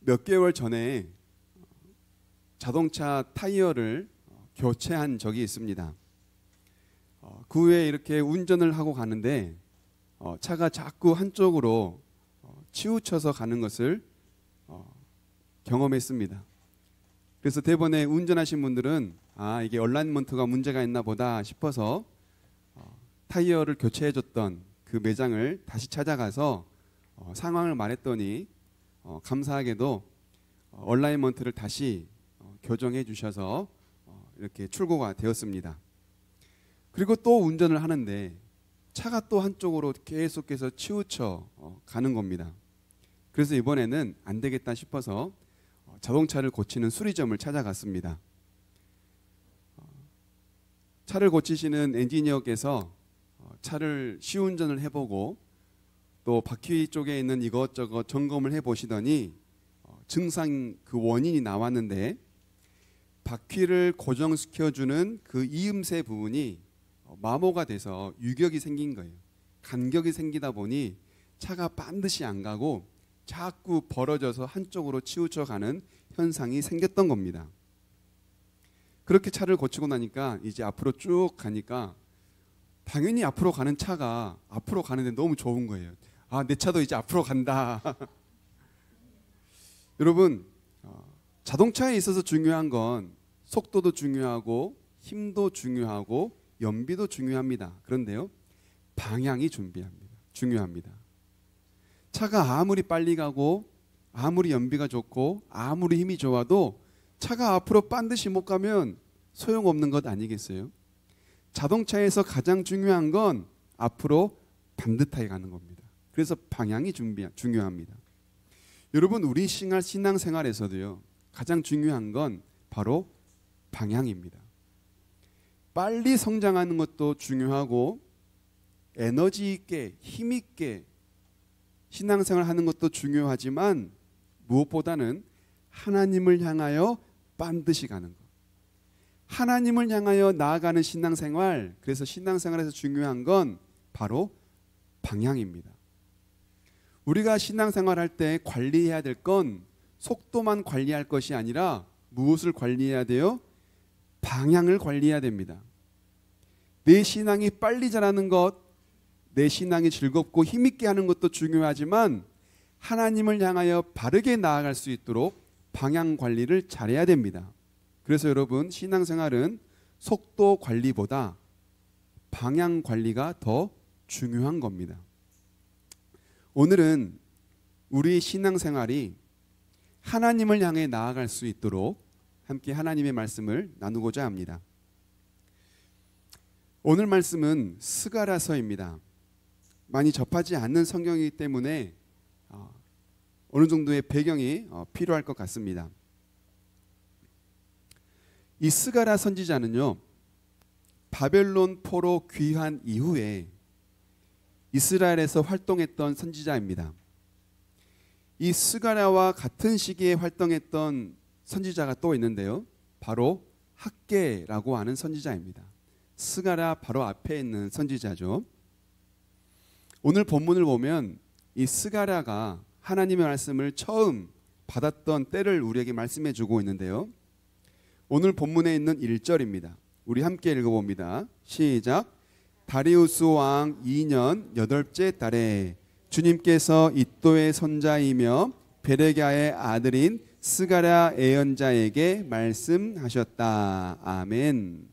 몇 개월 전에 자동차 타이어를 교체한 적이 있습니다. 그 후에 이렇게 운전을 하고 가는데 차가 자꾸 한쪽으로 치우쳐서 가는 것을 경험했습니다. 그래서 대번에 운전하신 분들은 이게 얼라이먼트가 문제가 있나 보다 싶어서 타이어를 교체해줬던 그 매장을 다시 찾아가서 상황을 말했더니 감사하게도 얼라이먼트를 다시 교정해 주셔서 이렇게 출고가 되었습니다. 그리고 또 운전을 하는데 차가 또 한쪽으로 계속해서 치우쳐 가는 겁니다. 그래서 이번에는 안 되겠다 싶어서 자동차를 고치는 수리점을 찾아갔습니다. 차를 고치시는 엔지니어께서 차를 시운전을 해보고 또 바퀴 쪽에 있는 이것저것 점검을 해보시더니 증상 그 원인이 나왔는데 바퀴를 고정시켜주는 그 이음새 부분이 마모가 돼서 유격이 생긴 거예요. 간격이 생기다 보니 차가 반드시 안 가고 자꾸 벌어져서 한쪽으로 치우쳐 가는 현상이 생겼던 겁니다. 그렇게 차를 고치고 나니까 이제 앞으로 쭉 가니까 당연히 앞으로 가는 차가 앞으로 가는데 너무 좋은 거예요. 내 차도 이제 앞으로 간다. 여러분, 자동차에 있어서 중요한 건 속도도 중요하고 힘도 중요하고 연비도 중요합니다. 그런데요, 방향이 중요합니다. 차가 아무리 빨리 가고 아무리 연비가 좋고 아무리 힘이 좋아도 차가 앞으로 반드시 못 가면 소용없는 것 아니겠어요? 자동차에서 가장 중요한 건 앞으로 반듯하게 가는 겁니다. 그래서 방향이 중요합니다. 여러분, 우리 신앙생활에서도요, 가장 중요한 건 바로 방향입니다. 빨리 성장하는 것도 중요하고 에너지 있게 힘 있게 신앙생활 하는 것도 중요하지만 무엇보다는 하나님을 향하여 반드시 가는 것, 하나님을 향하여 나아가는 신앙생활, 그래서 신앙생활에서 중요한 건 바로 방향입니다. 우리가 신앙생활 할 때 관리해야 될 건 속도만 관리할 것이 아니라 무엇을 관리해야 돼요? 방향을 관리해야 됩니다. 내 신앙이 빨리 자라는 것, 내 신앙이 즐겁고 힘있게 하는 것도 중요하지만 하나님을 향하여 바르게 나아갈 수 있도록 방향 관리를 잘해야 됩니다. 그래서 여러분, 신앙생활은 속도 관리보다 방향 관리가 더 중요한 겁니다. 오늘은 우리 신앙생활이 하나님을 향해 나아갈 수 있도록 함께 하나님의 말씀을 나누고자 합니다. 오늘 말씀은 스가랴서입니다. 많이 접하지 않는 성경이기 때문에 어느 정도의 배경이 필요할 것 같습니다. 이 스가랴 선지자는요, 바벨론 포로 귀환 이후에 이스라엘에서 활동했던 선지자입니다. 이 스가랴와 같은 시기에 활동했던 선지자가 또 있는데요, 바로 학개라고 하는 선지자입니다. 스가랴 바로 앞에 있는 선지자죠. 오늘 본문을 보면 이 스가랴가 하나님의 말씀을 처음 받았던 때를 우리에게 말씀해 주고 있는데요, 오늘 본문에 있는 1절입니다. 우리 함께 읽어봅니다. 시작. 다리우스 왕 2년 8째 달에 주님께서 이또의 손자이며 베레갸의 아들인 스가랴 예언자에게 말씀하셨다. 아멘.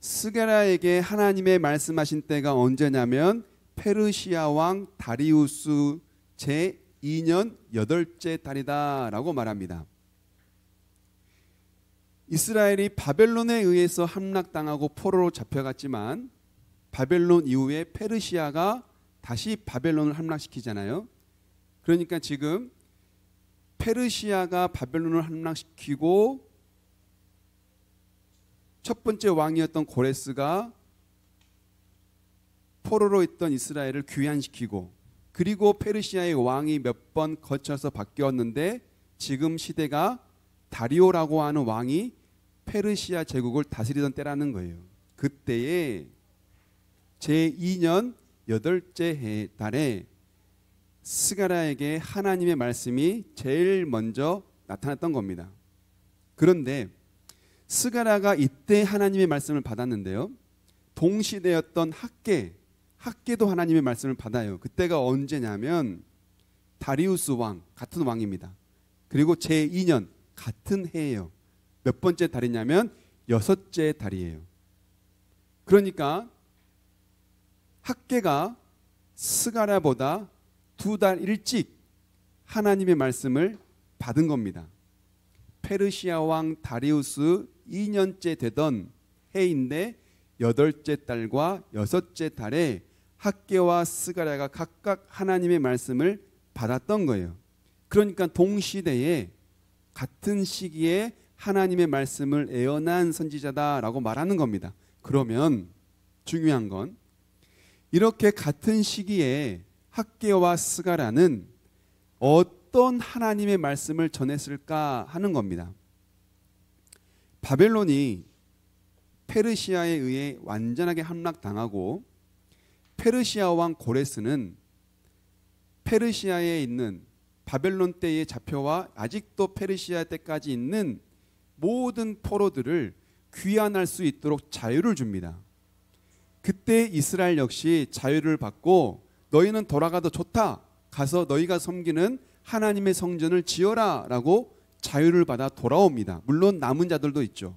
스가랴에게 하나님의 말씀하신 때가 언제냐면 페르시아 왕 다리우스 제 2년 8째 달이다 라고 말합니다. 이스라엘이 바벨론에 의해서 함락당하고 포로로 잡혀갔지만 바벨론 이후에 페르시아가 다시 바벨론을 함락시키잖아요. 그러니까 지금 페르시아가 바벨론을 함락시키고 첫 번째 왕이었던 고레스가 포로로 있던 이스라엘을 귀환시키고, 그리고 페르시아의 왕이 몇 번 거쳐서 바뀌었는데 지금 시대가 다리오라고 하는 왕이 페르시아 제국을 다스리던 때라는 거예요. 그때에 제2년 8째 달에 스가랴에게 하나님의 말씀이 제일 먼저 나타났던 겁니다. 그런데 스가랴가 이때 하나님의 말씀을 받았는데요. 동시대였던 학개도 하나님의 말씀을 받아요. 그때가 언제냐면 다리우스 왕, 같은 왕입니다. 그리고 제2년 같은 해예요. 몇 번째 달이냐면 6째 달이에요. 그러니까 학개가 스가랴보다 2달 일찍 하나님의 말씀을 받은 겁니다. 페르시아 왕 다리우스 2년째 되던 해인데 8째 달과 6째 달에 학개와 스가랴가 각각 하나님의 말씀을 받았던 거예요. 그러니까 동시대에 같은 시기에 하나님의 말씀을 예언한 선지자다라고 말하는 겁니다. 그러면 중요한 건 이렇게 같은 시기에 학개와 스가랴는 어떤 하나님의 말씀을 전했을까 하는 겁니다. 바벨론이 페르시아에 의해 완전하게 함락당하고 페르시아 왕 고레스는 페르시아에 있는 바벨론 때의 잡혀와 아직도 페르시아 때까지 있는 모든 포로들을 귀환할 수 있도록 자유를 줍니다. 그때 이스라엘 역시 자유를 받고 너희는 돌아가도 좋다. 가서 너희가 섬기는 하나님의 성전을 지어라 라고 자유를 받아 돌아옵니다. 물론 남은 자들도 있죠.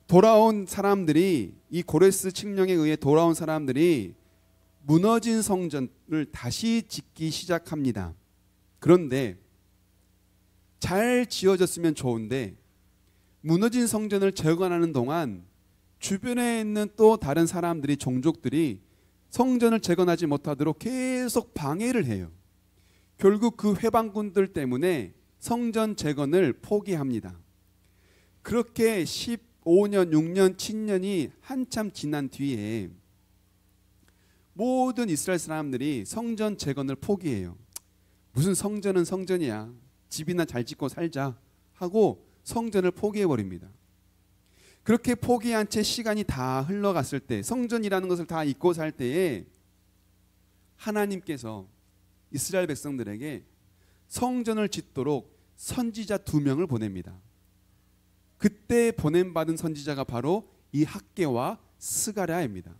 돌아온 사람들이, 이 고레스 칙령에 의해 돌아온 사람들이 무너진 성전을 다시 짓기 시작합니다. 그런데 잘 지어졌으면 좋은데 무너진 성전을 재건하는 동안 주변에 있는 또 다른 사람들이, 종족들이 성전을 재건하지 못하도록 계속 방해를 해요. 결국 그 회방꾼들 때문에 성전 재건을 포기합니다. 그렇게 15년, 6년, 7년이 한참 지난 뒤에 모든 이스라엘 사람들이 성전 재건을 포기해요. 무슨 성전은 성전이야. 집이나 잘 짓고 살자 하고 성전을 포기해버립니다. 그렇게 포기한 채 시간이 다 흘러갔을 때, 성전이라는 것을 다 잊고 살 때에 하나님께서 이스라엘 백성들에게 성전을 짓도록 선지자 2명을 보냅니다. 그때 보냄받은 선지자가 바로 이 학개와 스가랴입니다.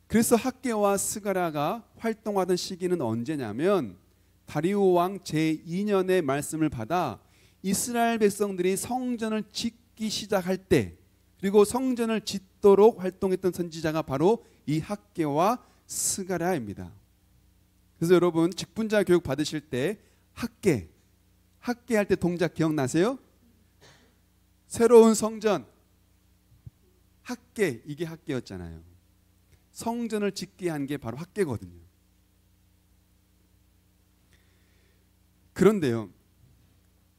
그래서 학개와 스가랴가 활동하던 시기는 언제냐면 다리오 왕 제2년의 말씀을 받아 이스라엘 백성들이 성전을 짓기 시작할 때, 그리고 성전을 짓도록 활동했던 선지자가 바로 이 학개와 스가랴입니다. 그래서 여러분 직분자 교육 받으실 때 학개 할 때 동작 기억나세요? 새로운 성전, 학개, 이게 학개였잖아요. 성전을 짓게 한 게 바로 학개거든요. 그런데요,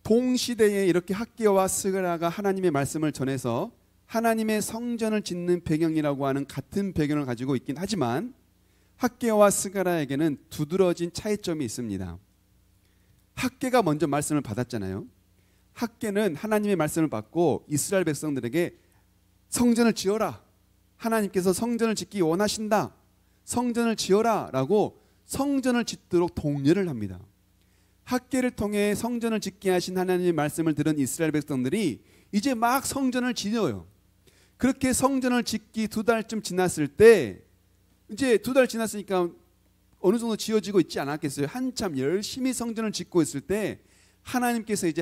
동시대에 이렇게 학개와 스가랴가 하나님의 말씀을 전해서 하나님의 성전을 짓는 배경이라고 하는 같은 배경을 가지고 있긴 하지만 학개와 스가랴에게는 두드러진 차이점이 있습니다. 학개가 먼저 말씀을 받았잖아요. 학개는 하나님의 말씀을 받고 이스라엘 백성들에게 성전을 지어라. 하나님께서 성전을 짓기 원하신다. 성전을 지어라 라고 성전을 짓도록 독려를 합니다. 학개를 통해 성전을 짓게 하신 하나님의 말씀을 들은 이스라엘 백성들이 이제 막 성전을 지어요. 그렇게 성전을 짓기 2달쯤 지났을 때, 이제 2달 지났으니까 어느 정도 지어지고 있지 않았겠어요? 한참 열심히 성전을 짓고 있을 때 하나님께서 이제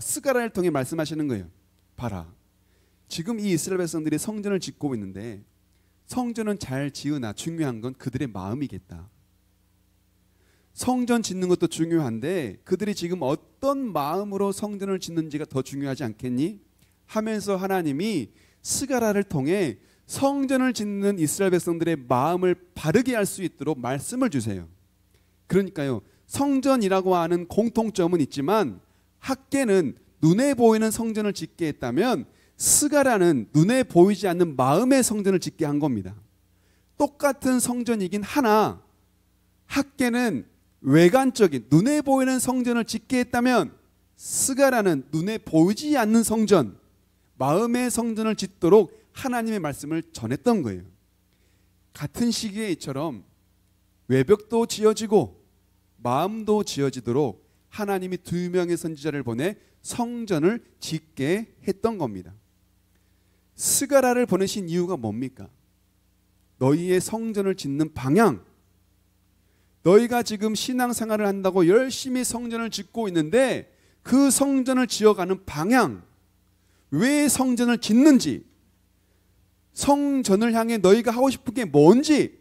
스가랴를 통해 말씀하시는 거예요. 봐라, 지금 이 이스라엘 백성들이 성전을 짓고 있는데 성전은 잘 지으나 중요한 건 그들의 마음이겠다. 성전 짓는 것도 중요한데 그들이 지금 어떤 마음으로 성전을 짓는지가 더 중요하지 않겠니? 하면서 하나님이 스가랴를 통해 성전을 짓는 이스라엘 백성들의 마음을 바르게 할 수 있도록 말씀을 주세요. 그러니까요, 성전이라고 하는 공통점은 있지만 학개는 눈에 보이는 성전을 짓게 했다면 스가랴는 눈에 보이지 않는 마음의 성전을 짓게 한 겁니다. 똑같은 성전이긴 하나 학개는 외관적인 눈에 보이는 성전을 짓게 했다면 스가랴는 눈에 보이지 않는 성전, 마음의 성전을 짓도록 하나님의 말씀을 전했던 거예요. 같은 시기에 이처럼 외벽도 지어지고 마음도 지어지도록 하나님이 2명의 선지자를 보내 성전을 짓게 했던 겁니다. 스가랴를 보내신 이유가 뭡니까? 너희의 성전을 짓는 방향, 너희가 지금 신앙생활을 한다고 열심히 성전을 짓고 있는데 그 성전을 지어가는 방향, 왜 성전을 짓는지, 성전을 향해 너희가 하고 싶은 게 뭔지,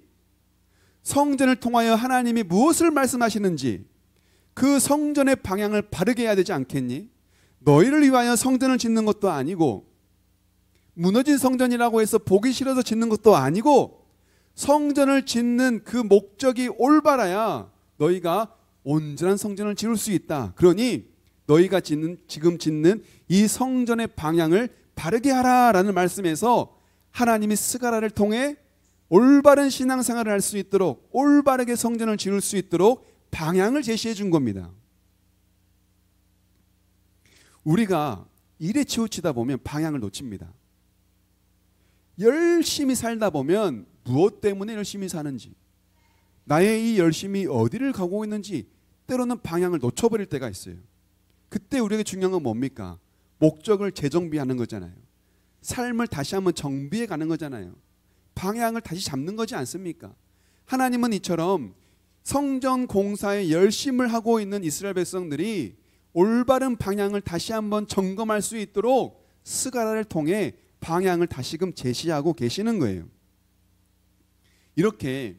성전을 통하여 하나님이 무엇을 말씀하시는지 그 성전의 방향을 바르게 해야 되지 않겠니? 너희를 위하여 성전을 짓는 것도 아니고 무너진 성전이라고 해서 보기 싫어서 짓는 것도 아니고 성전을 짓는 그 목적이 올바라야 너희가 온전한 성전을 지을 수 있다. 그러니 너희가 지금 짓는 이 성전의 방향을 바르게 하라라는 말씀에서 하나님이 스가랴를 통해 올바른 신앙생활을 할 수 있도록, 올바르게 성전을 지을 수 있도록 방향을 제시해 준 겁니다. 우리가 일에 치우치다 보면 방향을 놓칩니다. 열심히 살다 보면 무엇 때문에 열심히 사는지, 나의 이 열심이 어디를 가고 있는지 때로는 방향을 놓쳐버릴 때가 있어요. 그때 우리에게 중요한 건 뭡니까? 목적을 재정비하는 거잖아요. 삶을 다시 한번 정비해 가는 거잖아요. 방향을 다시 잡는 거지 않습니까? 하나님은 이처럼 성전 공사에 열심을 하고 있는 이스라엘 백성들이 올바른 방향을 다시 한번 점검할 수 있도록 스가랴를 통해 방향을 다시금 제시하고 계시는 거예요. 이렇게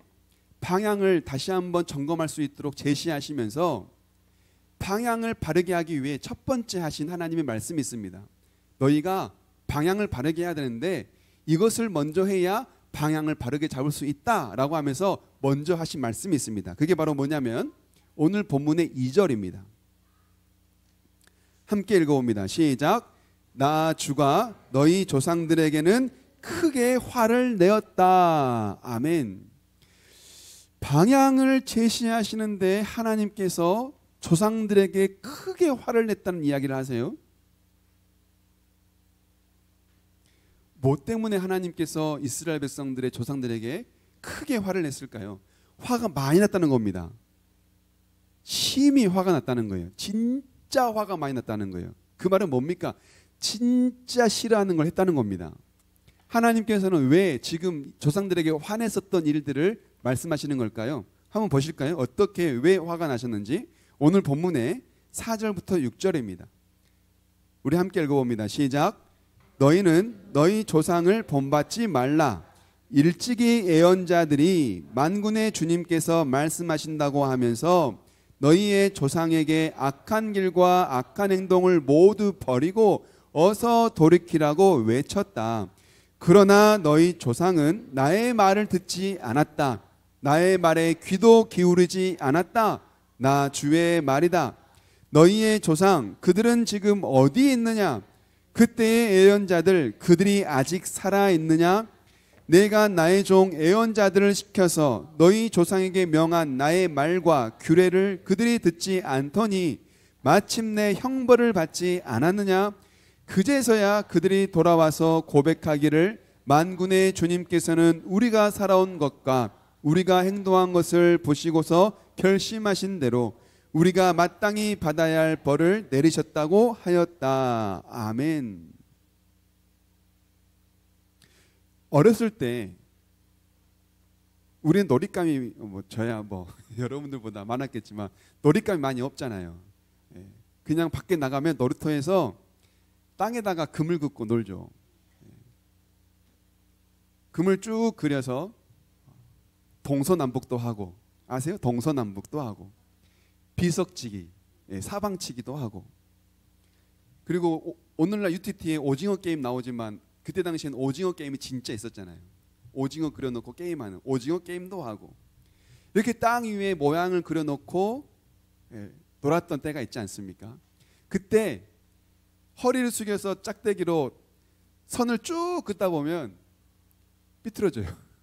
방향을 다시 한번 점검할 수 있도록 제시하시면서 방향을 바르게 하기 위해 첫 번째 하신 하나님의 말씀이 있습니다. 너희가 방향을 바르게 해야 되는데 이것을 먼저 해야 방향을 바르게 잡을 수 있다라고 하면서 먼저 하신 말씀이 있습니다. 그게 바로 뭐냐면 오늘 본문의 2절입니다. 함께 읽어봅니다. 시작. 나 주가 너희 조상들에게는 크게 화를 내었다. 아멘. 방향을 제시하시는데 하나님께서 조상들에게 크게 화를 냈다는 이야기를 하세요. 뭐 때문에 하나님께서 이스라엘 백성들의 조상들에게 크게 화를 냈을까요? 화가 많이 났다는 겁니다. 심히 화가 났다는 거예요. 진짜 화가 많이 났다는 거예요. 그 말은 뭡니까? 진짜 싫어하는 걸 했다는 겁니다. 하나님께서는 왜 지금 조상들에게 화냈었던 일들을 말씀하시는 걸까요? 한번 보실까요? 어떻게 왜 화가 나셨는지. 오늘 본문의 4절부터 6절입니다. 우리 함께 읽어봅니다. 시작. 너희는 너희 조상을 본받지 말라. 일찍이 예언자들이 만군의 주님께서 말씀하신다고 하면서 너희의 조상에게 악한 길과 악한 행동을 모두 버리고 어서 돌이키라고 외쳤다. 그러나 너희 조상은 나의 말을 듣지 않았다. 나의 말에 귀도 기울이지 않았다. 나 주의 말이다. 너희의 조상 그들은 지금 어디 있느냐? 그때의 예언자들 그들이 아직 살아있느냐? 내가 나의 종 예언자들을 시켜서 너희 조상에게 명한 나의 말과 규례를 그들이 듣지 않더니 마침내 형벌을 받지 않았느냐? 그제서야 그들이 돌아와서 고백하기를 만군의 주님께서는 우리가 살아온 것과 우리가 행동한 것을 보시고서 결심하신 대로 우리가 마땅히 받아야 할 벌을 내리셨다고 하였다. 아멘. 어렸을 때 우리는 놀잇감이 저야 여러분들보다 많았겠지만 놀잇감이 많이 없잖아요. 그냥 밖에 나가면 놀이터에서 땅에다가 금을 긋고 놀죠. 금을 쭉 그려서 동서남북도 하고, 아세요? 동서남북도 하고, 비석치기, 사방치기도 하고. 그리고 오늘날 UTT에 오징어 게임 나오지만 그때 당시엔 오징어 게임이 진짜 있었잖아요. 오징어 그려놓고 게임하는 오징어 게임도 하고, 이렇게 땅 위에 모양을 그려놓고 놀았던 때가 있지 않습니까? 그때 허리를 숙여서 짝대기로 선을 쭉 긋다 보면 삐뚤어져요.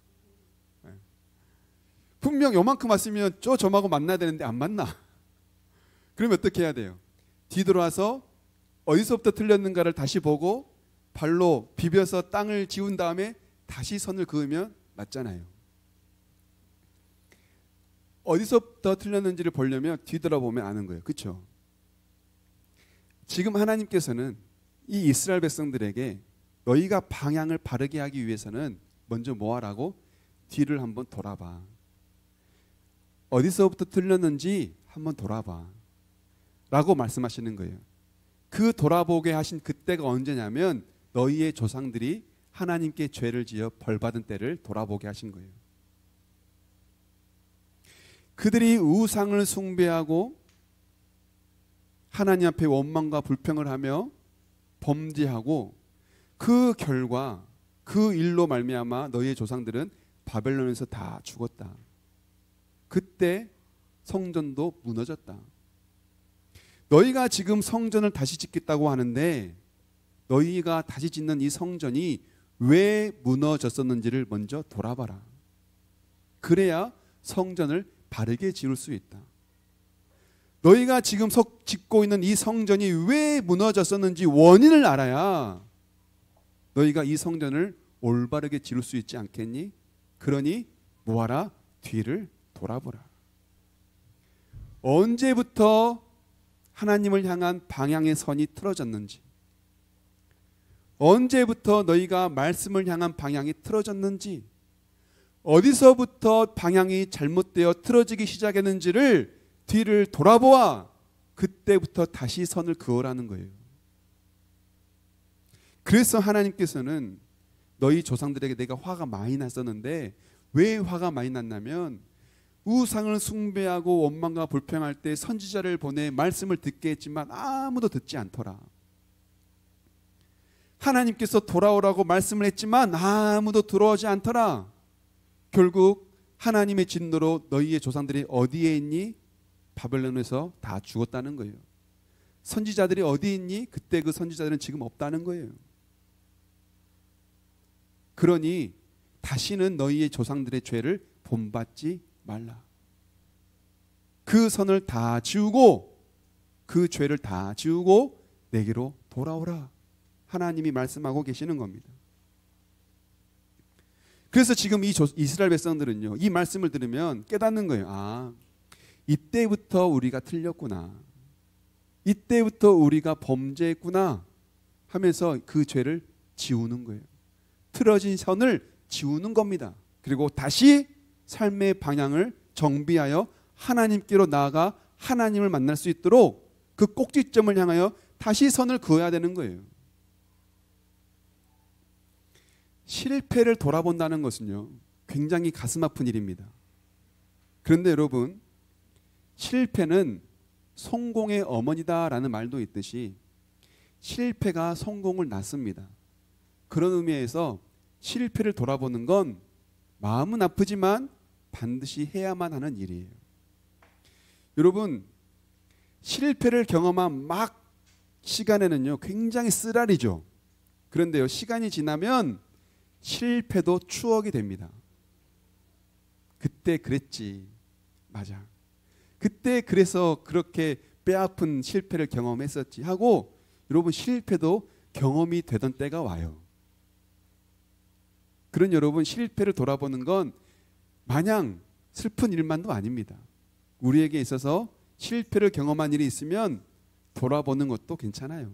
분명 요만큼 왔으면 저마고 만나야 되는데 안 만나. 그러면 어떻게 해야 돼요? 뒤돌아서 어디서부터 틀렸는가를 다시 보고 발로 비벼서 땅을 지운 다음에 다시 선을 그으면 맞잖아요. 어디서부터 틀렸는지를 보려면 뒤돌아보면 아는 거예요. 그렇죠? 지금 하나님께서는 이 이스라엘 백성들에게 너희가 방향을 바르게 하기 위해서는 먼저 뭐 하라고? 뒤를 한번 돌아봐. 어디서부터 틀렸는지 한번 돌아봐 라고 말씀하시는 거예요. 그 돌아보게 하신 그때가 언제냐면 너희의 조상들이 하나님께 죄를 지어 벌받은 때를 돌아보게 하신 거예요. 그들이 우상을 숭배하고 하나님 앞에 원망과 불평을 하며 범죄하고 그 결과 그 일로 말미암아 너희의 조상들은 바벨론에서 다 죽었다. 그때 성전도 무너졌다. 너희가 지금 성전을 다시 짓겠다고 하는데 너희가 다시 짓는 이 성전이 왜 무너졌었는지를 먼저 돌아봐라. 그래야 성전을 바르게 지을 수 있다. 너희가 지금 짓고 있는 이 성전이 왜 무너졌었는지 원인을 알아야 너희가 이 성전을 올바르게 지을 수 있지 않겠니? 그러니 뭐하라? 뒤를 돌아보라. 언제부터 하나님을 향한 방향의 선이 틀어졌는지, 언제부터 너희가 말씀을 향한 방향이 틀어졌는지, 어디서부터 방향이 잘못되어 틀어지기 시작했는지를 뒤를 돌아보아 그때부터 다시 선을 그으라는 거예요. 그래서 하나님께서는 너희 조상들에게 내가 화가 많이 났었는데 왜 화가 많이 났냐면 우상을 숭배하고 원망과 불평할 때 선지자를 보내 말씀을 듣게 했지만 아무도 듣지 않더라. 하나님께서 돌아오라고 말씀을 했지만 아무도 들어오지 않더라. 결국 하나님의 진노로 너희의 조상들이 어디에 있니? 바벨론에서 다 죽었다는 거예요. 선지자들이 어디 있니? 그때 그 선지자들은 지금 없다는 거예요. 그러니 다시는 너희의 조상들의 죄를 본받지 말라. 그 선을 다 지우고 그 죄를 다 지우고 내게로 돌아오라. 하나님이 말씀하고 계시는 겁니다. 그래서 지금 이 이스라엘 백성들은요, 이 말씀을 들으면 깨닫는 거예요. 아, 이때부터 우리가 틀렸구나. 이때부터 우리가 범죄했구나 하면서 그 죄를 지우는 거예요. 틀어진 선을 지우는 겁니다. 그리고 다시 삶의 방향을 정비하여 하나님께로 나아가 하나님을 만날 수 있도록 그 꼭지점을 향하여 다시 선을 그어야 되는 거예요. 실패를 돌아본다는 것은요, 굉장히 가슴 아픈 일입니다. 그런데 여러분, 실패는 성공의 어머니다라는 말도 있듯이 실패가 성공을 낳습니다. 그런 의미에서 실패를 돌아보는 건 마음은 아프지만 반드시 해야만 하는 일이에요. 여러분, 실패를 경험한 막 시간에는요, 굉장히 쓰라리죠. 그런데요, 시간이 지나면 실패도 추억이 됩니다. 그때 그랬지. 맞아. 그때 그래서 그렇게 뼈아픈 실패를 경험했었지 하고 여러분 실패도 경험이 되던 때가 와요. 그런 여러분 실패를 돌아보는 건 마냥 슬픈 일만도 아닙니다. 우리에게 있어서 실패를 경험한 일이 있으면 돌아보는 것도 괜찮아요.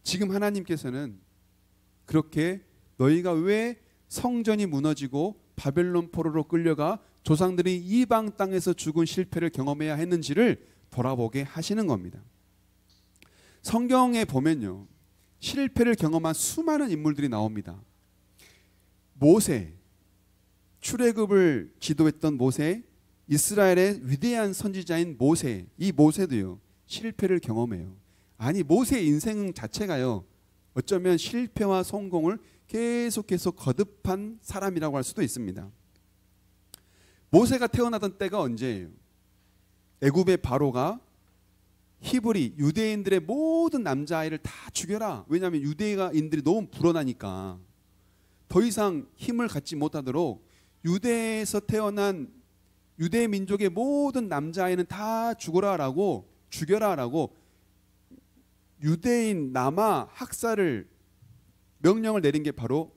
지금 하나님께서는 그렇게 너희가 왜 성전이 무너지고 바벨론 포로로 끌려가 조상들이 이방 땅에서 죽은 실패를 경험해야 했는지를 돌아보게 하시는 겁니다. 성경에 보면요, 실패를 경험한 수많은 인물들이 나옵니다. 모세, 출애굽을 지도했던 모세, 이스라엘의 위대한 선지자인 모세, 이 모세도요 실패를 경험해요. 아니 모세의 인생 자체가요 어쩌면 실패와 성공을 계속해서 거듭한 사람이라고 할 수도 있습니다. 모세가 태어나던 때가 언제예요? 애굽의 바로가 히브리 유대인들의 모든 남자아이를 다 죽여라. 왜냐하면 유대인들이 너무 불어나니까 더 이상 힘을 갖지 못하도록 유대에서 태어난 유대 민족의 모든 남자아이는 다 죽어라라고 죽여라라고 유대인 남아 학살을 명령을 내린 게 바로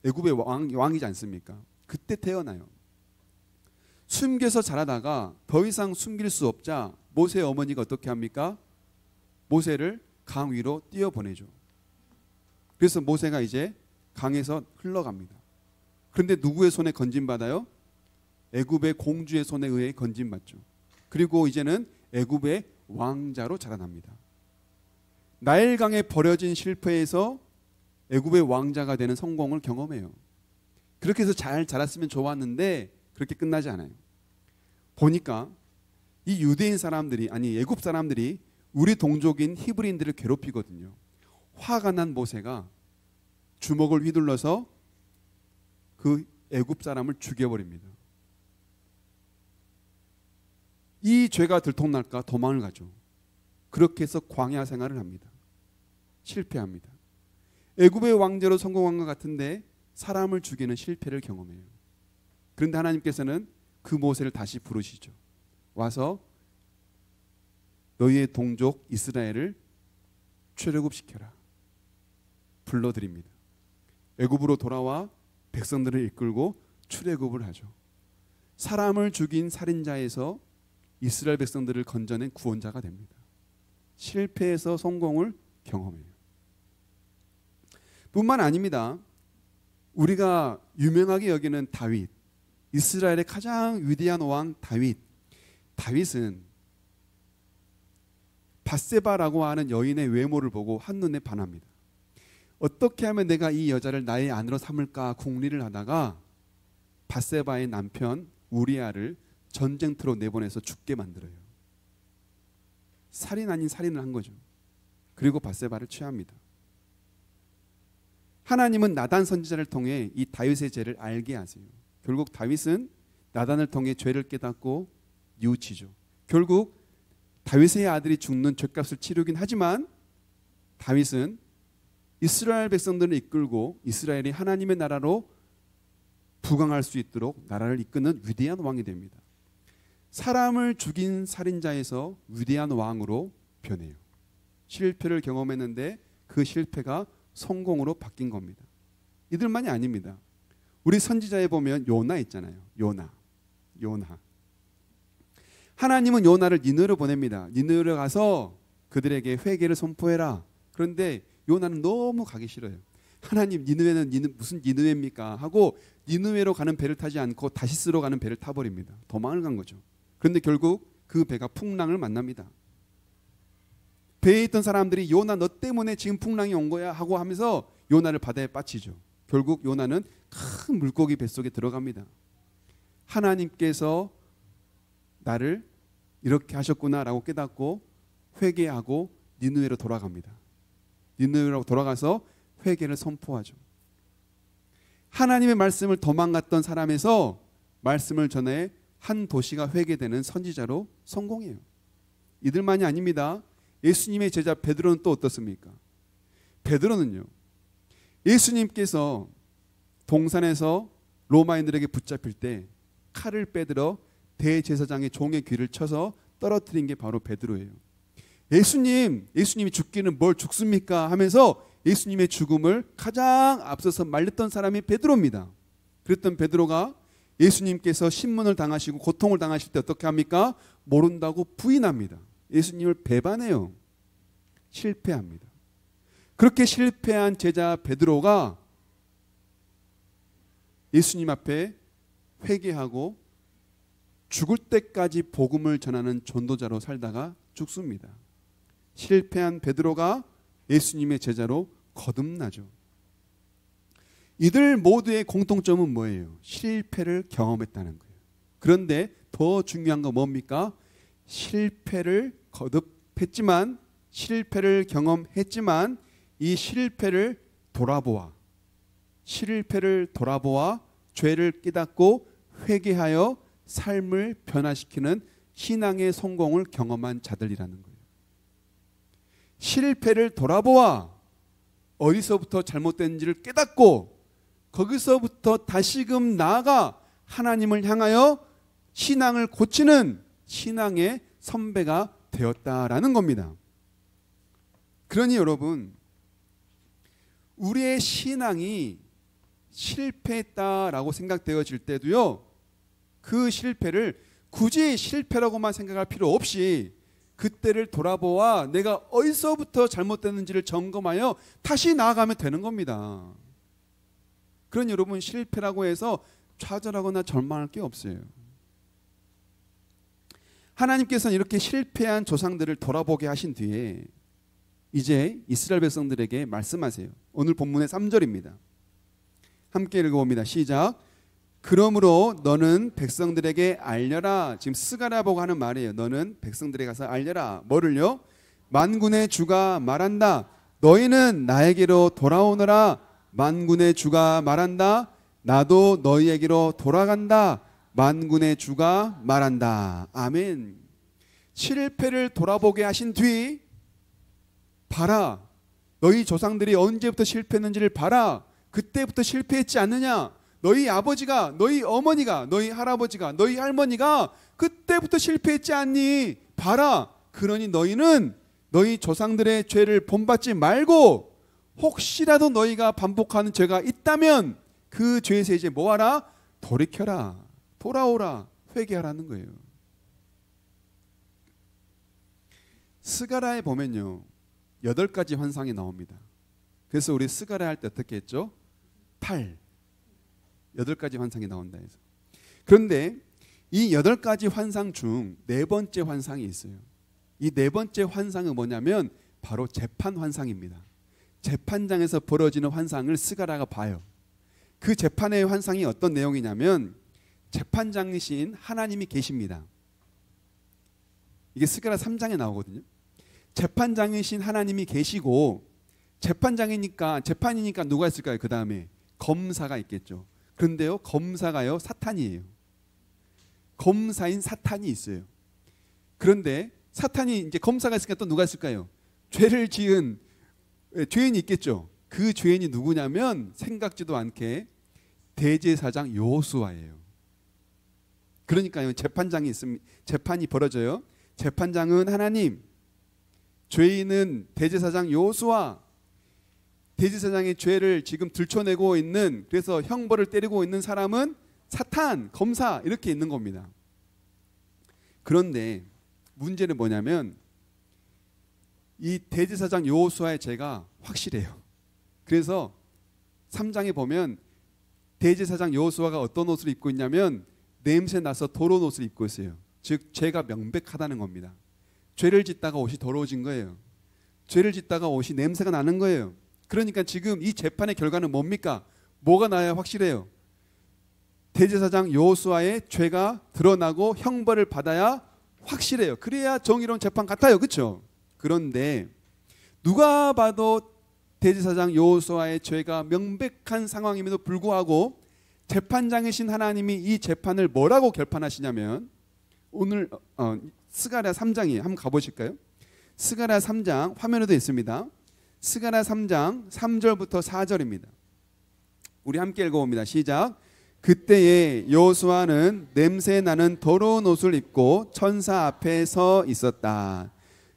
애굽의 왕이지 않습니까? 그때 태어나요. 숨겨서 자라다가 더 이상 숨길 수 없자 모세의 어머니가 어떻게 합니까? 모세를 강 위로 띄어보내죠. 그래서 모세가 이제 강에서 흘러갑니다. 그런데 누구의 손에 건진받아요? 애굽의 공주의 손에 의해 건진받죠. 그리고 이제는 애굽의 왕자로 자라납니다. 나일강에 버려진 실패에서 애굽의 왕자가 되는 성공을 경험해요. 그렇게 해서 잘 자랐으면 좋았는데 그렇게 끝나지 않아요. 보니까 이 유대인 사람들이, 아니 애굽 사람들이 우리 동족인 히브리인들을 괴롭히거든요. 화가 난 모세가 주먹을 휘둘러서 그 애굽 사람을 죽여버립니다. 이 죄가 들통날까 도망을 가죠. 그렇게 해서 광야 생활을 합니다. 실패합니다. 애굽의 왕자로 성공한 것 같은데 사람을 죽이는 실패를 경험해요. 그런데 하나님께서는 그 모세를 다시 부르시죠. 와서 너희의 동족 이스라엘을 출애굽시켜라. 불러드립니다. 애굽으로 돌아와 백성들을 이끌고 출애굽을 하죠. 사람을 죽인 살인자에서 이스라엘 백성들을 건져낸 구원자가 됩니다. 실패에서 성공을 경험해요. 뿐만 아닙니다. 우리가 유명하게 여기는 다윗, 이스라엘의 가장 위대한 왕 다윗. 다윗은 밧세바라고 하는 여인의 외모를 보고 한눈에 반합니다. 어떻게 하면 내가 이 여자를 나의 아내로 삼을까 궁리를 하다가 밧세바의 남편 우리아를 전쟁터로 내보내서 죽게 만들어요. 살인 아닌 살인을 한 거죠. 그리고 밧세바를 취합니다. 하나님은 나단 선지자를 통해 이 다윗의 죄를 알게 하세요. 결국 다윗은 나단을 통해 죄를 깨닫고 뉘우치죠. 결국 다윗의 아들이 죽는 죄값을 치르긴 하지만 다윗은 이스라엘 백성들을 이끌고 이스라엘이 하나님의 나라로 부강할 수 있도록 나라를 이끄는 위대한 왕이 됩니다. 사람을 죽인 살인자에서 위대한 왕으로 변해요. 실패를 경험했는데 그 실패가 성공으로 바뀐 겁니다. 이들만이 아닙니다. 우리 선지자에 보면 요나 있잖아요. 요나. 하나님은 요나를 니느웨로 보냅니다. 니느웨로 가서 그들에게 회개를 선포해라. 그런데 요나는 너무 가기 싫어요. 하나님, 니느웨는 무슨 니느웨입니까? 하고 니느웨로 가는 배를 타지 않고 다시스로 가는 배를 타버립니다. 도망을 간 거죠. 그런데 결국 그 배가 풍랑을 만납니다. 배에 있던 사람들이 요나 너 때문에 지금 풍랑이 온 거야 하고 하면서 요나를 바다에 빠치죠. 결국 요나는 큰 물고기 뱃속에 들어갑니다. 하나님께서 나를 이렇게 하셨구나라고 깨닫고 회개하고 니느웨로 돌아갑니다. 니느웨로 돌아가서 회개를 선포하죠. 하나님의 말씀을 도망갔던 사람에서 말씀을 전해 한 도시가 회개되는 선지자로 성공해요. 이들만이 아닙니다. 예수님의 제자 베드로는 또 어떻습니까? 베드로는요, 예수님께서 동산에서 로마인들에게 붙잡힐 때 칼을 빼들어 대제사장의 종의 귀를 쳐서 떨어뜨린 게 바로 베드로예요. 예수님이 죽기는 뭘 죽습니까? 하면서 예수님의 죽음을 가장 앞서서 말렸던 사람이 베드로입니다. 그랬던 베드로가 예수님께서 신문을 당하시고 고통을 당하실 때 어떻게 합니까? 모른다고 부인합니다. 예수님을 배반해요. 실패합니다. 그렇게 실패한 제자 베드로가 예수님 앞에 회개하고 죽을 때까지 복음을 전하는 전도자로 살다가 죽습니다. 실패한 베드로가 예수님의 제자로 거듭나죠. 이들 모두의 공통점은 뭐예요? 실패를 경험했다는 거예요. 그런데 더 중요한 건 뭡니까? 실패를 거듭했지만, 실패를 경험했지만 이 실패를 돌아보아 죄를 깨닫고 회개하여 삶을 변화시키는 신앙의 성공을 경험한 자들이라는 거예요. 실패를 돌아보아 어디서부터 잘못된지를 깨닫고 거기서부터 다시금 나아가 하나님을 향하여 신앙을 고치는 신앙의 선배가 되었다라는 겁니다. 그러니 여러분, 우리의 신앙이 실패했다라고 생각되어질 때도요, 그 실패를 굳이 실패라고만 생각할 필요 없이 그때를 돌아보아 내가 어디서부터 잘못됐는지를 점검하여 다시 나아가면 되는 겁니다. 그런 여러분, 실패라고 해서 좌절하거나 절망할 게 없어요. 하나님께서는 이렇게 실패한 조상들을 돌아보게 하신 뒤에 이제 이스라엘 백성들에게 말씀하세요. 오늘 본문의 3절입니다. 함께 읽어봅니다. 시작. 그러므로 너는 백성들에게 알려라. 지금 스가랴 보고 하는 말이에요. 너는 백성들에게 가서 알려라. 뭐를요? 만군의 주가 말한다. 너희는 나에게로 돌아오너라. 만군의 주가 말한다. 나도 너희에게로 돌아간다. 만군의 주가 말한다. 아멘. 실패를 돌아보게 하신 뒤 봐라. 너희 조상들이 언제부터 실패했는지를 봐라. 그때부터 실패했지 않느냐? 너희 아버지가, 너희 어머니가, 너희 할아버지가, 너희 할머니가 그때부터 실패했지 않니? 봐라. 그러니 너희는 너희 조상들의 죄를 본받지 말고 혹시라도 너희가 반복하는 죄가 있다면 그 죄에서 이제 뭐하라? 돌이켜라. 돌아오라. 회개하라는 거예요. 스가랴에 보면요, 8가지 환상이 나옵니다. 그래서 우리 스가랴 할 때 어떻게 했죠? 8가지 환상이 나온다 해서. 그런데 이 8가지 환상 중 4번째 환상이 있어요. 이 4번째 환상은 뭐냐면 바로 재판 환상입니다. 재판장에서 벌어지는 환상을 스가랴가 봐요. 그 재판의 환상이 어떤 내용이냐면 재판장이신 하나님이 계십니다. 이게 스가랴 3장에 나오거든요. 재판장이신 하나님이 계시고 재판장이니까 재판이니까 누가 있을까요? 그 다음에 검사가 있겠죠. 그런데요, 검사가요 사탄이에요. 검사인 사탄이 있어요. 그런데 사탄이 이제 검사가 있으니까 또 누가 있을까요? 죄를 지은 죄인이 있겠죠. 그 죄인이 누구냐면 생각지도 않게 대제사장 여호수아예요. 그러니까요, 재판장이 있습니다. 재판이 벌어져요. 재판장은 하나님, 죄인은 대제사장 여호수아. 대제사장의 죄를 지금 들춰내고 있는, 그래서 형벌을 때리고 있는 사람은 사탄, 검사, 이렇게 있는 겁니다. 그런데 문제는 뭐냐면 이 대제사장 여호수아의 죄가 확실해요. 그래서 3장에 보면 대제사장 여호수아가 어떤 옷을 입고 있냐면 냄새 나서 더러운 옷을 입고 있어요. 즉 죄가 명백하다는 겁니다. 죄를 짓다가 옷이 더러워진 거예요. 죄를 짓다가 옷이 냄새가 나는 거예요. 그러니까 지금 이 재판의 결과는 뭡니까? 뭐가 나야 확실해요? 대제사장 여호수아의 죄가 드러나고 형벌을 받아야 확실해요. 그래야 정의로운 재판 같아요. 그렇죠? 그런데 누가 봐도 대제사장 여호수아의 죄가 명백한 상황임에도 불구하고 재판장이신 하나님이 이 재판을 뭐라고 결판하시냐면 오늘 스가랴 3장이에요. 한번 가보실까요? 스가랴 3장 화면에도 있습니다. 스가랴 3장 3절부터 4절입니다. 우리 함께 읽어봅니다. 시작. 그때에 여호수아는 냄새 나는 더러운 옷을 입고 천사 앞에 서 있었다.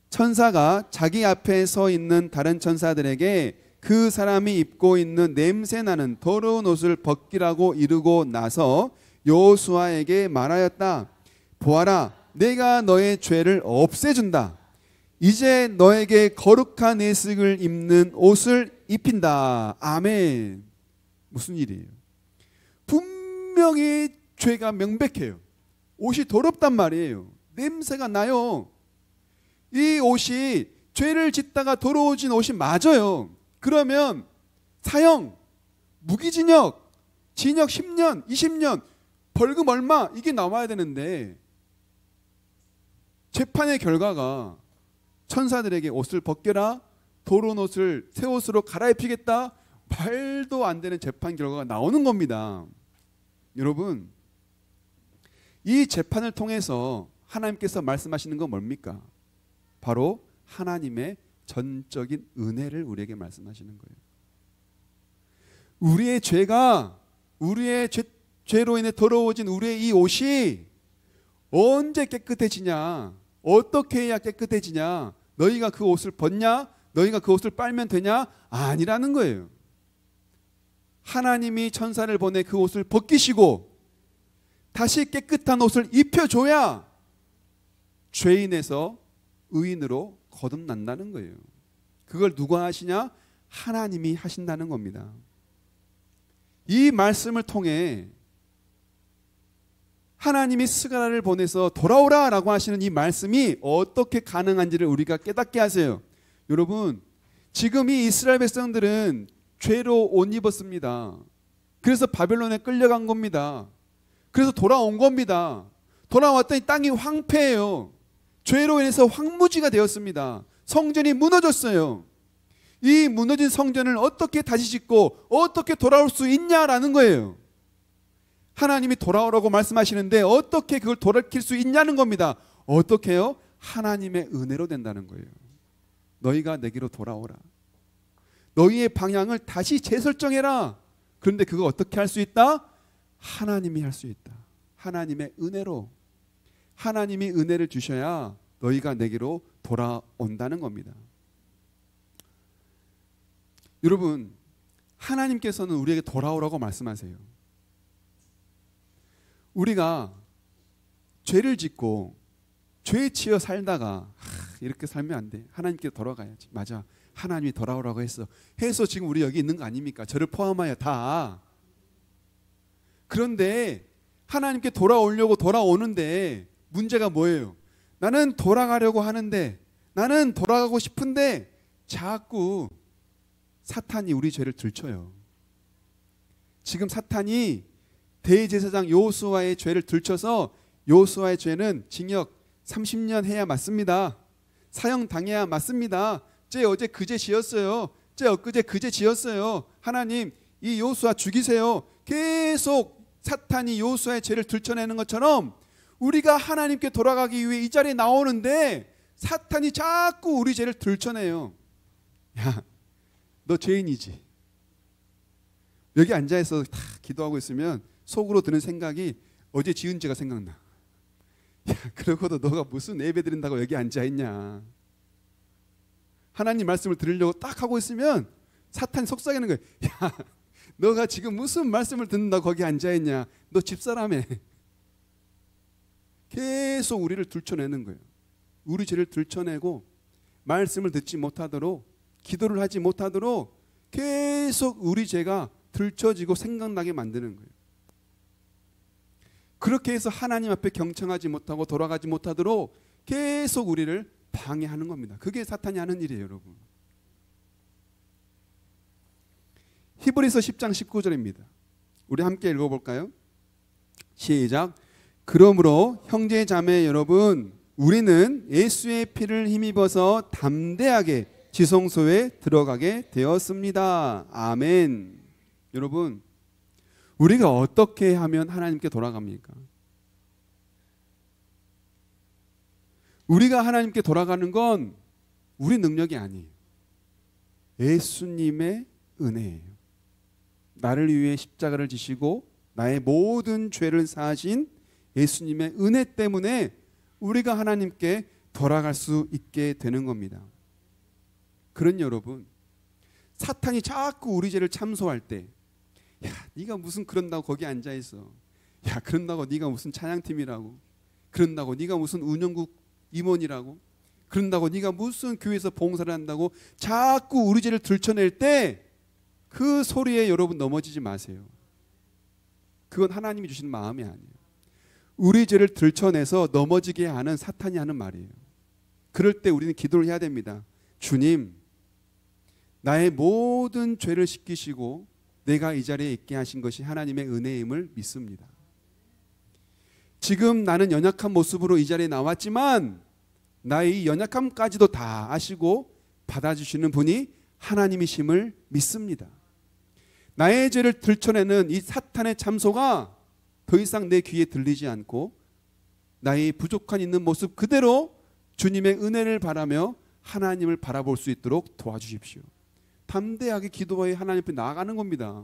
천사가 자기 앞에 서 있는 다른 천사들에게 그 사람이 입고 있는 냄새 나는 더러운 옷을 벗기라고 이르고 나서 여호수아에게 말하였다. 보아라, 내가 너의 죄를 없애준다. 이제 너에게 거룩한 예식을 입는 옷을 입힌다. 아멘. 무슨 일이에요? 분명히 죄가 명백해요. 옷이 더럽단 말이에요. 냄새가 나요. 이 옷이 죄를 짓다가 더러워진 옷이 맞아요. 그러면 사형, 무기징역, 징역 10년, 20년, 벌금 얼마 이게 나와야 되는데 재판의 결과가 천사들에게 옷을 벗겨라, 더러운 옷을 새 옷으로 갈아입히겠다, 말도 안 되는 재판 결과가 나오는 겁니다. 여러분, 이 재판을 통해서 하나님께서 말씀하시는 건 뭡니까? 바로 하나님의 전적인 은혜를 우리에게 말씀하시는 거예요. 우리의 죄가, 우리의 죄로 인해 더러워진 우리의 이 옷이 언제 깨끗해지냐, 어떻게 해야 깨끗해지냐, 너희가 그 옷을 벗냐, 너희가 그 옷을 빨면 되냐? 아니라는 거예요. 하나님이 천사를 보내 그 옷을 벗기시고 다시 깨끗한 옷을 입혀줘야 죄인에서 의인으로 거듭난다는 거예요. 그걸 누가 하시냐? 하나님이 하신다는 겁니다. 이 말씀을 통해 하나님이 스가랴를 보내서 돌아오라 라고 하시는 이 말씀이 어떻게 가능한지를 우리가 깨닫게 하세요. 여러분, 지금 이 이스라엘 백성들은 죄로 옷 입었습니다. 그래서 바벨론에 끌려간 겁니다. 그래서 돌아온 겁니다. 돌아왔더니 땅이 황폐해요. 죄로 인해서 황무지가 되었습니다. 성전이 무너졌어요. 이 무너진 성전을 어떻게 다시 짓고 어떻게 돌아올 수 있냐라는 거예요. 하나님이 돌아오라고 말씀하시는데 어떻게 그걸 돌이킬 수 있냐는 겁니다. 어떻게 해요? 하나님의 은혜로 된다는 거예요. 너희가 내게로 돌아오라. 너희의 방향을 다시 재설정해라. 그런데 그거 어떻게 할 수 있다? 하나님이 할 수 있다. 하나님의 은혜로. 하나님이 은혜를 주셔야 너희가 내게로 돌아온다는 겁니다. 여러분, 하나님께서는 우리에게 돌아오라고 말씀하세요. 우리가 죄를 짓고 죄에 치여 살다가 이렇게 살면 안 돼. 하나님께 돌아가야지. 맞아. 하나님이 돌아오라고 해서 지금 우리 여기 있는 거 아닙니까? 저를 포함하여 다. 그런데 하나님께 돌아오려고 돌아오는데 문제가 뭐예요? 나는 돌아가려고 하는데, 나는 돌아가고 싶은데 자꾸 사탄이 우리 죄를 들춰요. 지금 사탄이 대제사장 여호수아의 죄를 들춰서 여호수아의 죄는 징역 30년 해야 맞습니다. 사형 당해야 맞습니다. 쟤 어제 그제 지었어요. 쟤 엊그제 그제 지었어요. 하나님 이 여호수아 죽이세요. 계속 사탄이 여호수아의 죄를 들춰내는 것처럼 우리가 하나님께 돌아가기 위해 이 자리에 나오는데 사탄이 자꾸 우리 죄를 들춰내요. 야, 너 죄인이지. 여기 앉아있어 다 기도하고 있으면 속으로 드는 생각이 어제 지은 죄가 생각나. 야, 그러고도 너가 무슨 예배 드린다고 여기 앉아있냐. 하나님 말씀을 들으려고 딱 하고 있으면 사탄이 속삭이는 거예요. 야, 너가 지금 무슨 말씀을 듣는다고 거기 앉아있냐. 너 집사람에. 계속 우리를 들춰내는 거예요. 우리 죄를 들춰내고 말씀을 듣지 못하도록, 기도를 하지 못하도록 계속 우리 죄가 들춰지고 생각나게 만드는 거예요. 그렇게 해서 하나님 앞에 경청하지 못하고 돌아가지 못하도록 계속 우리를 방해하는 겁니다. 그게 사탄이 하는 일이에요, 여러분. 히브리서 10장 19절입니다. 우리 함께 읽어볼까요? 시작. 그러므로 형제 자매 여러분, 우리는 예수의 피를 힘입어서 담대하게 지성소에 들어가게 되었습니다. 아멘. 여러분, 우리가 어떻게 하면 하나님께 돌아갑니까? 우리가 하나님께 돌아가는 건 우리 능력이 아니에요. 예수님의 은혜예요. 나를 위해 십자가를 지시고 나의 모든 죄를 사하신 예수님의 은혜 때문에 우리가 하나님께 돌아갈 수 있게 되는 겁니다. 그런 여러분, 사탄이 자꾸 우리 죄를 참소할 때, 야, 네가 무슨 그런다고 거기 앉아 있어. 야, 그런다고 네가 무슨 찬양팀이라고. 그런다고 네가 무슨 운영국 임원이라고. 그런다고 네가 무슨 교회에서 봉사를 한다고 자꾸 우리 죄를 들춰낼 때 그 소리에 여러분 넘어지지 마세요. 그건 하나님이 주시는 마음이 아니에요. 우리 죄를 들춰내서 넘어지게 하는 사탄이 하는 말이에요. 그럴 때 우리는 기도를 해야 됩니다. 주님, 나의 모든 죄를 씻기시고 내가 이 자리에 있게 하신 것이 하나님의 은혜임을 믿습니다. 지금 나는 연약한 모습으로 이 자리에 나왔지만 나의 이 연약함까지도 다 아시고 받아주시는 분이 하나님이심을 믿습니다. 나의 죄를 들춰내는 이 사탄의 참소가 더 이상 내 귀에 들리지 않고 나의 부족한 있는 모습 그대로 주님의 은혜를 바라며 하나님을 바라볼 수 있도록 도와주십시오. 담대하게 기도하여 하나님 앞에 나아가는 겁니다.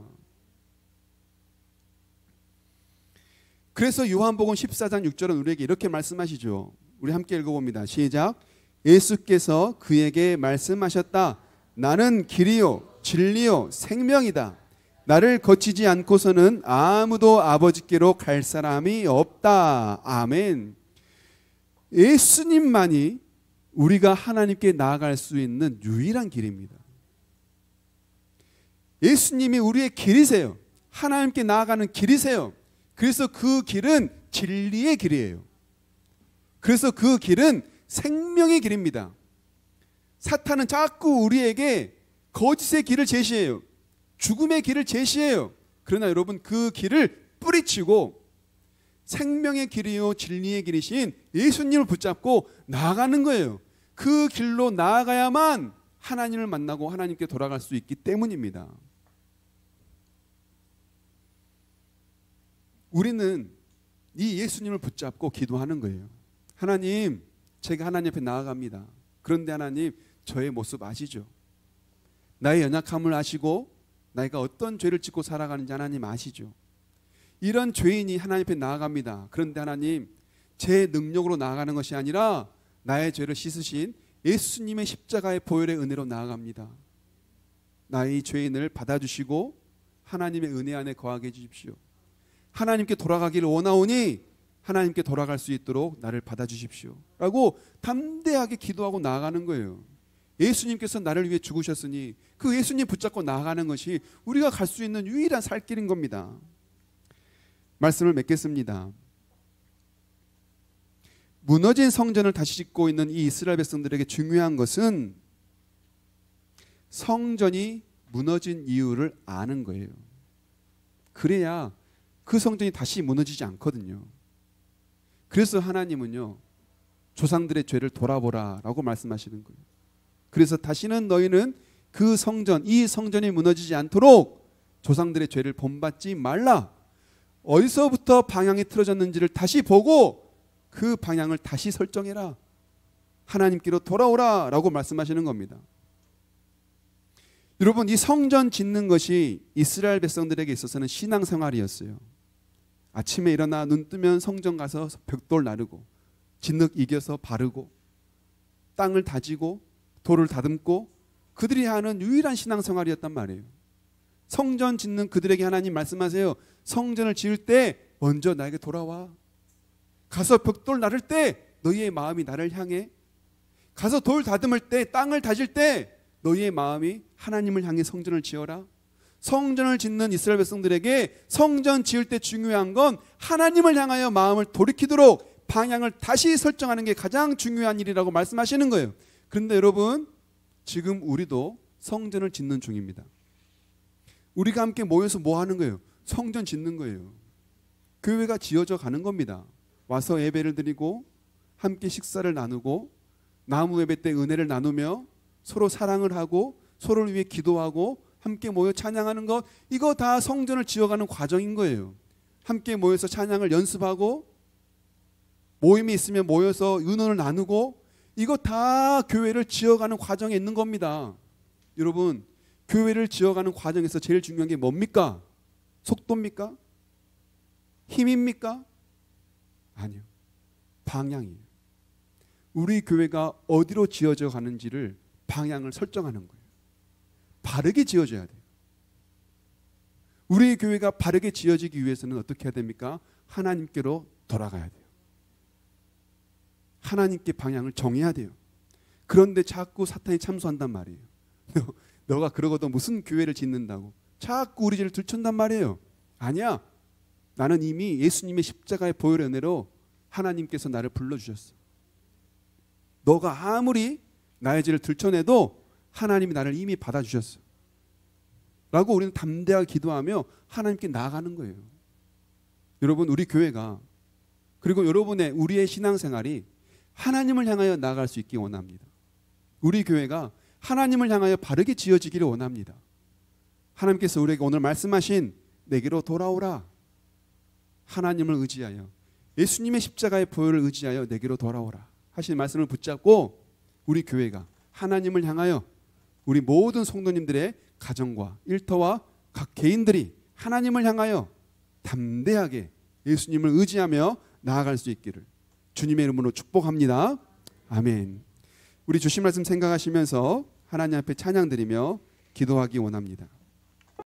그래서 요한복음 14장 6절은 우리에게 이렇게 말씀하시죠. 우리 함께 읽어봅니다. 시작. 예수께서 그에게 말씀하셨다. 나는 길이요 진리요 생명이다. 나를 거치지 않고서는 아무도 아버지께로 갈 사람이 없다. 아멘. 예수님만이 우리가 하나님께 나아갈 수 있는 유일한 길입니다. 예수님이 우리의 길이세요. 하나님께 나아가는 길이세요. 그래서 그 길은 진리의 길이에요. 그래서 그 길은 생명의 길입니다. 사탄은 자꾸 우리에게 거짓의 길을 제시해요. 죽음의 길을 제시해요. 그러나 여러분, 그 길을 뿌리치고 생명의 길이요 진리의 길이신 예수님을 붙잡고 나아가는 거예요. 그 길로 나아가야만 하나님을 만나고 하나님께 돌아갈 수 있기 때문입니다. 우리는 이 예수님을 붙잡고 기도하는 거예요. 하나님, 제가 하나님 앞에 나아갑니다. 그런데 하나님, 저의 모습 아시죠? 나의 연약함을 아시고 내가 어떤 죄를 짓고 살아가는지 하나님 아시죠? 이런 죄인이 하나님 앞에 나아갑니다. 그런데 하나님, 제 능력으로 나아가는 것이 아니라 나의 죄를 씻으신 예수님의 십자가의 보혈의 은혜로 나아갑니다. 나의 죄인을 받아주시고 하나님의 은혜 안에 거하게 해주십시오. 하나님께 돌아가기를 원하오니 하나님께 돌아갈 수 있도록 나를 받아주십시오 라고 담대하게 기도하고 나아가는 거예요. 예수님께서 나를 위해 죽으셨으니 그 예수님 붙잡고 나아가는 것이 우리가 갈 수 있는 유일한 살 길인 겁니다. 말씀을 맺겠습니다. 무너진 성전을 다시 짓고 있는 이 이스라엘 백성들에게 중요한 것은 성전이 무너진 이유를 아는 거예요. 그래야 그 성전이 다시 무너지지 않거든요. 그래서 하나님은요, 조상들의 죄를 돌아보라 라고 말씀하시는 거예요. 그래서 다시는 너희는 그 성전, 이 성전이 무너지지 않도록 조상들의 죄를 본받지 말라. 어디서부터 방향이 틀어졌는지를 다시 보고 그 방향을 다시 설정해라. 하나님께로 돌아오라 라고 말씀하시는 겁니다. 여러분, 이 성전 짓는 것이 이스라엘 백성들에게 있어서는 신앙생활이었어요. 아침에 일어나 눈 뜨면 성전 가서 벽돌 나르고 진흙 이겨서 바르고 땅을 다지고 돌을 다듬고 그들이 하는 유일한 신앙생활이었단 말이에요. 성전 짓는 그들에게 하나님 말씀하세요. 성전을 지을 때 먼저 나에게 돌아와. 가서 벽돌 나를 때 너희의 마음이 나를 향해. 가서 돌 다듬을 때, 땅을 다질 때 너희의 마음이 하나님을 향해 성전을 지어라. 성전을 짓는 이스라엘 백성들에게 성전 지을 때 중요한 건 하나님을 향하여 마음을 돌이키도록 방향을 다시 설정하는 게 가장 중요한 일이라고 말씀하시는 거예요. 그런데 여러분, 지금 우리도 성전을 짓는 중입니다. 우리가 함께 모여서 뭐 하는 거예요? 성전 짓는 거예요. 교회가 지어져 가는 겁니다. 와서 예배를 드리고 함께 식사를 나누고 나무 예배 때 은혜를 나누며 서로 사랑을 하고 서로를 위해 기도하고 함께 모여 찬양하는 것, 이거 다 성전을 지어가는 과정인 거예요. 함께 모여서 찬양을 연습하고 모임이 있으면 모여서 의논을 나누고 이거 다 교회를 지어가는 과정에 있는 겁니다. 여러분, 교회를 지어가는 과정에서 제일 중요한 게 뭡니까? 속도입니까? 힘입니까? 아니요. 방향이에요. 우리 교회가 어디로 지어져 가는지를 방향을 설정하는 거예요. 바르게 지어져야 돼요. 우리 교회가 바르게 지어지기 위해서는 어떻게 해야 됩니까? 하나님께로 돌아가야 돼요. 하나님께 방향을 정해야 돼요. 그런데 자꾸 사탄이 참소한단 말이에요. 너가 그러고도 무슨 교회를 짓는다고 자꾸 우리 죄를 들춘단 말이에요. 아니야. 나는 이미 예수님의 십자가의 보혈의 은혜로 하나님께서 나를 불러주셨어. 너가 아무리 나의 죄를 들춰내도 하나님이 나를 이미 받아주셨어 라고 우리는 담대하게 기도하며 하나님께 나아가는 거예요. 여러분, 우리 교회가, 그리고 여러분의 우리의 신앙생활이 하나님을 향하여 나아갈 수 있기 원합니다. 우리 교회가 하나님을 향하여 바르게 지어지기를 원합니다. 하나님께서 우리에게 오늘 말씀하신 내게로 돌아오라, 하나님을 의지하여 예수님의 십자가의 보혈을 의지하여 내게로 돌아오라 하신 말씀을 붙잡고 우리 교회가 하나님을 향하여 우리 모든 성도님들의 가정과 일터와 각 개인들이 하나님을 향하여 담대하게 예수님을 의지하며 나아갈 수 있기를 주님의 이름으로 축복합니다. 아멘. 우리 주신 말씀 생각하시면서 하나님 앞에 찬양드리며 기도하기 원합니다.